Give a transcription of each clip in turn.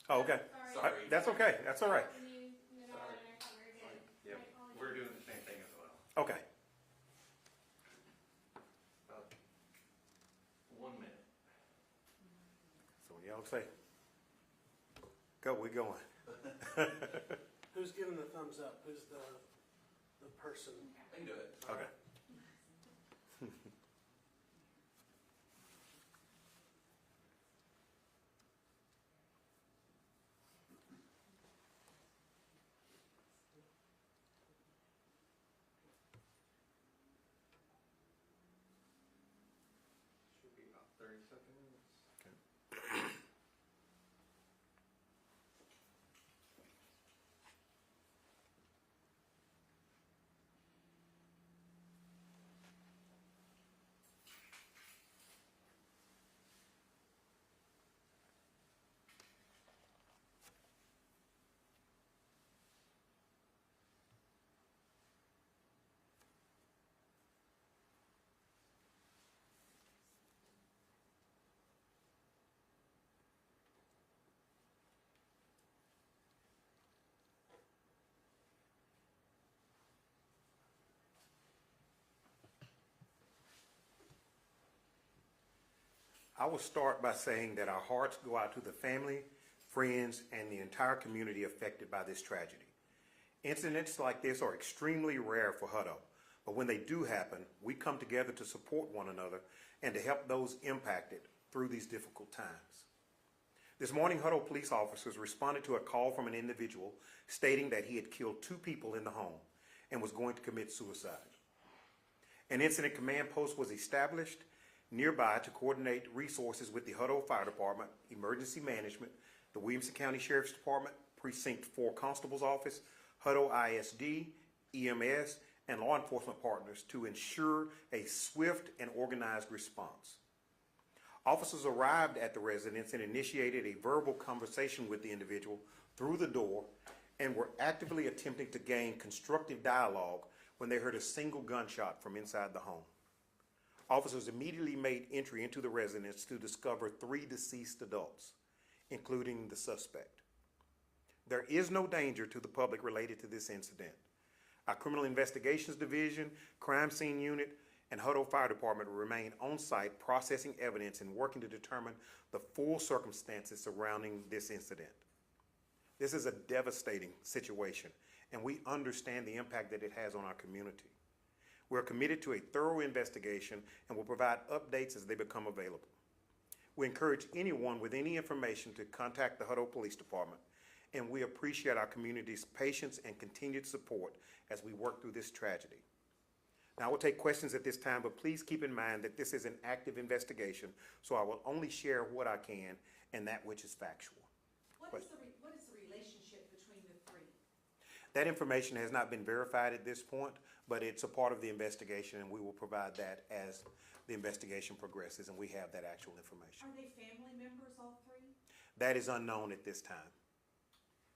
Oh, okay. Sorry. That's okay. That's all right. Sorry. Yep, we're doing the same thing as well. Okay. About 1 minute. So when y'all say, go, we're going. Who's giving the thumbs up? Who's the person? I can do it. Okay. Should be about 30 seconds. Okay. I will start by saying that our hearts go out to the family, friends, and the entire community affected by this tragedy. Incidents like this are extremely rare for Hutto, but when they do happen, we come together to support one another and to help those impacted through these difficult times. This morning, Hutto police officers responded to a call from an individual stating that he had killed 2 people in the home and was going to commit suicide. An incident command post was established nearby to coordinate resources with the Hutto Fire Department, Emergency Management, the Williamson County Sheriff's Department, Precinct 4 Constable's Office, Hutto ISD, EMS, and law enforcement partners to ensure a swift and organized response. Officers arrived at the residence and initiated a verbal conversation with the individual through the door and were actively attempting to gain constructive dialogue when they heard a single gunshot from inside the home. Officers immediately made entry into the residence to discover 3 deceased adults, including the suspect. There is no danger to the public related to this incident. Our Criminal Investigations Division, Crime Scene Unit, and Hutto Fire Department will remain on site processing evidence and working to determine the full circumstances surrounding this incident. This is a devastating situation, and we understand the impact that it has on our community. We're committed to a thorough investigation and will provide updates as they become available. We encourage anyone with any information to contact the Hutto Police Department, and we appreciate our community's patience and continued support as we work through this tragedy. Now, I will take questions at this time, but please keep in mind that this is an active investigation, so I will only share what I can and that which is factual. What is the relationship between the 3? That information has not been verified at this point, but it's a part of the investigation, and we will provide that as the investigation progresses and we have that actual information. Are they family members, all 3? That is unknown at this time.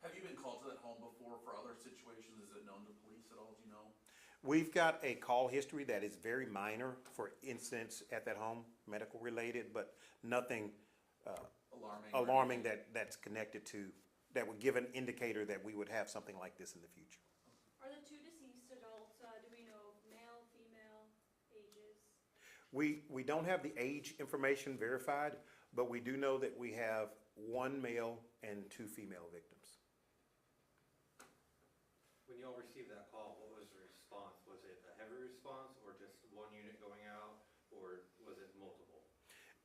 Have you been called to that home before for other situations? Is it known to police at all, do you know? We've got a call history that is very minor for incidents at that home, medical related, but nothing alarming that's connected to, that would give an indicator that we would have something like this in the future. Are the 2 deceased adults, do we know male, female, ages? We don't have the age information verified, but we do know that we have 1 male and 2 female victims. When you all received that call, what was the response? Was it a heavy response or just 1 unit going out, or was it multiple?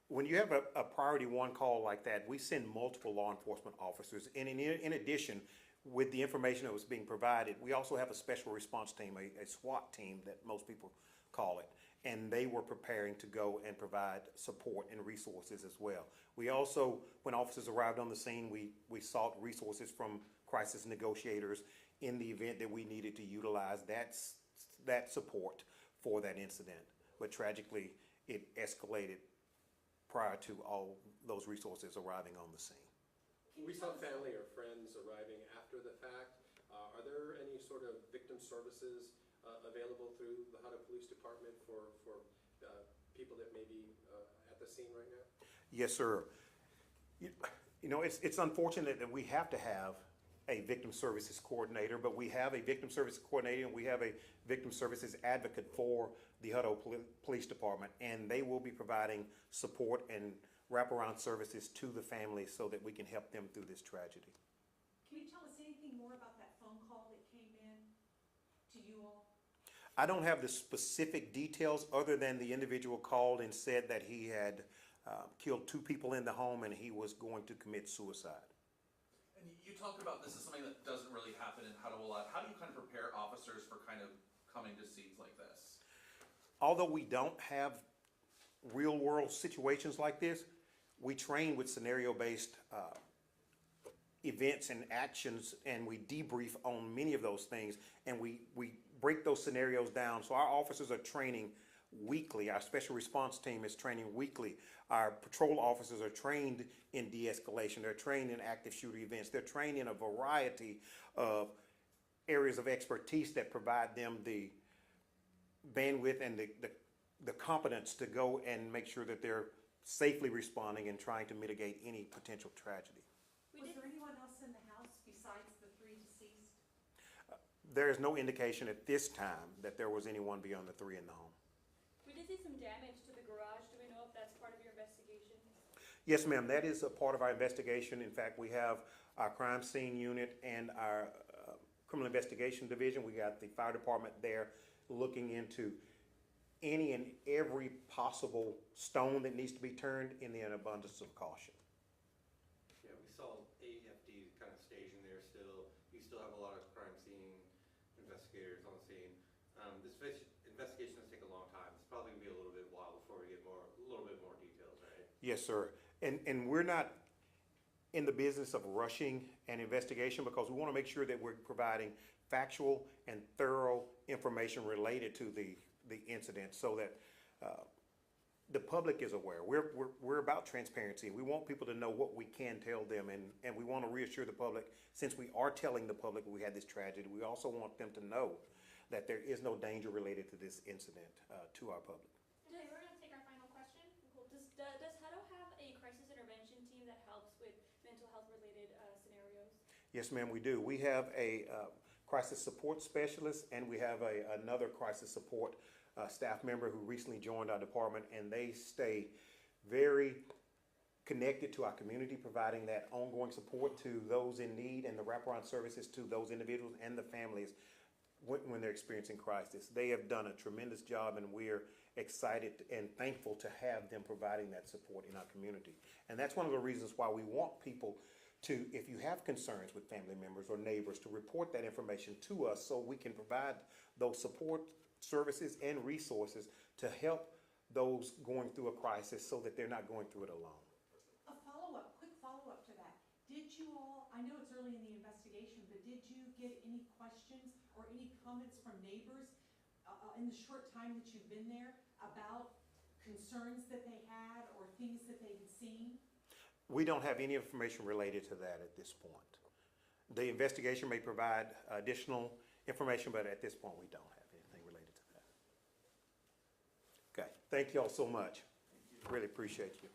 When you have a priority 1 call like that, we send multiple law enforcement officers. And in addition, with the information that was being provided, we also have a special response team, a SWAT team that most people call it. And they were preparing to go and provide support and resources as well. We also, when officers arrived on the scene, we sought resources from crisis negotiators in the event that we needed to utilize that support for that incident. But tragically, it escalated prior to all those resources arriving on the scene. We saw family or friends arriving after the fact. Are there any sort of victim services available through the Hutto Police Department for people that may be at the scene right now? Yes, sir. You know, it's unfortunate that we have to have a victim services coordinator, but we have a victim services coordinator and we have a victim services advocate for the Hutto Police Department, and they will be providing support and wraparound services to the families so that we can help them through this tragedy. Can you tell us anything more about that phone call that came in to you all? I don't have the specific details other than the individual called and said that he had killed 2 people in the home and he was going to commit suicide. And you talked about this is something that doesn't really happen in Hutto a lot. How do you kind of prepare officers for kind of coming to scenes like this? Although we don't have real world situations like this, we train with scenario-based events and actions, and we debrief on many of those things, and we break those scenarios down. So our officers are training weekly. Our special response team is training weekly. Our patrol officers are trained in de-escalation. They're trained in active shooter events. They're trained in a variety of areas of expertise that provide them the bandwidth and the competence to go and make sure that they're safely responding and trying to mitigate any potential tragedy. Was there anyone else in the house besides the 3 deceased? There is no indication at this time that there was anyone beyond the 3 in the home. We did see some damage to the garage. Do we know if that's part of your investigation? Yes, ma'am, that is a part of our investigation. In fact, we have our crime scene unit and our criminal investigation division. We got the fire department there looking into any and every possible stone that needs to be turned in the abundance of caution. Yeah, we saw AFD kind of stationed there still. You still have a lot of crime scene investigators on scene. This investigation has taken a long time. It's probably gonna be a little bit while before we get a little bit more details, right? Yes, sir. And we're not in the business of rushing an investigation because we want to make sure that we're providing factual and thorough information related to the incident so that the public is aware. We're about transparency. We want people to know what we can tell them, and we want to reassure the public, since we are telling the public we had this tragedy, we also want them to know that there is no danger related to this incident to our public. Okay, we're gonna take our final question. Cool. Does Hutto have a crisis intervention team that helps with mental health related scenarios? Yes, ma'am, we do. We have a crisis support specialist, and we have another crisis support staff member who recently joined our department, and they stay very connected to our community, providing that ongoing support to those in need and the wraparound services to those individuals and the families when they're experiencing crisis. They have done a tremendous job, and we're excited and thankful to have them providing that support in our community. And that's one of the reasons why we want people to, if you have concerns with family members or neighbors, to report that information to us so we can provide those support services and resources to help those going through a crisis so that they're not going through it alone. Quick follow-up to that. Did you all, I know it's early in the investigation, but did you get any questions or any comments from neighbors in the short time that you've been there about concerns that they had or things that they had seen? We don't have any information related to that at this point. The investigation may provide additional information, but at this point we don't have anything related to that. Okay, thank you all so much. Really appreciate you.